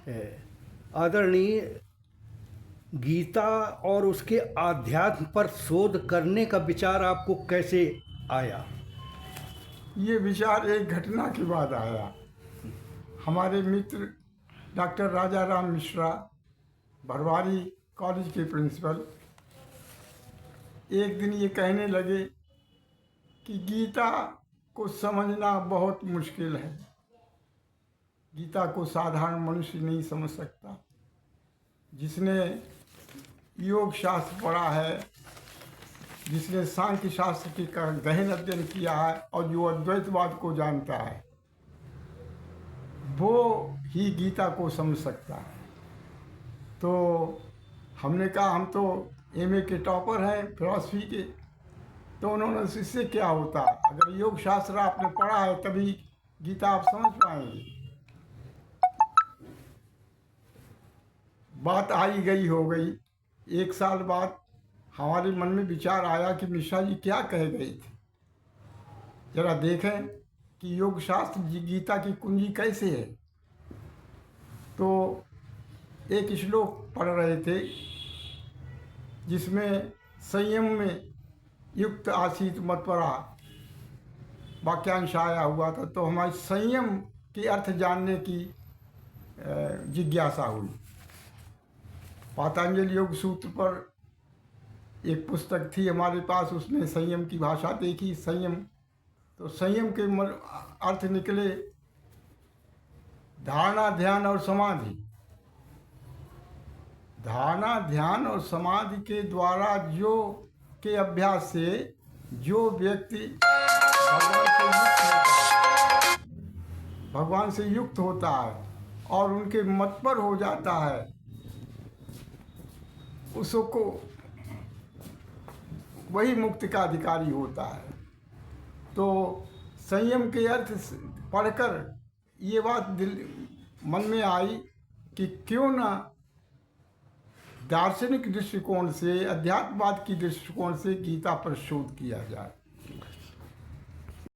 आदरणीय, गीता और उसके आध्यात्म पर शोध करने का विचार आपको कैसे आया? ये विचार एक घटना के बाद आया। हमारे मित्र डॉक्टर राजा राम मिश्रा, भरवारी कॉलेज के प्रिंसिपल, एक दिन ये कहने लगे कि गीता को समझना बहुत मुश्किल है। गीता को साधारण मनुष्य नहीं समझ सकता। जिसने योग शास्त्र पढ़ा है, जिसने सांख्य शास्त्र की गहन अध्ययन किया है और जो अद्वैतवाद को जानता है, वो ही गीता को समझ सकता है। तो हमने कहा हम तो एमए के टॉपर हैं फिलॉसफी के। तो उन्होंने, इससे क्या होता, अगर योग शास्त्र आपने पढ़ा है तभी गीता आप समझ पाएंगे। बात आई गई हो गई। एक साल बाद हमारे मन में विचार आया कि मिश्रा जी क्या कह गए थे, जरा देखें कि योग शास्त्र गीता की कुंजी कैसे है। तो एक श्लोक पढ़ रहे थे जिसमें संयम में युक्त आसीत मत्परा वाक्यांश आया हुआ था। तो हमारे संयम के अर्थ जानने की जिज्ञासा हुई। पातंजलि योग सूत्र पर एक पुस्तक थी हमारे पास, उसमें संयम की भाषा देखी। संयम, तो संयम के अर्थ निकले धारणा, ध्यान और समाधि। धारणा, ध्यान और समाधि के द्वारा के अभ्यास से जो व्यक्ति भगवान से युक्त होता है और उनके मत पर हो जाता है, उसको वही मुक्ति का अधिकारी होता है। तो संयम के अर्थ पढ़कर ये बात मन में आई कि क्यों ना दार्शनिक दृष्टिकोण से, अध्यात्मवाद की दृष्टिकोण से गीता पर शोध किया जाए।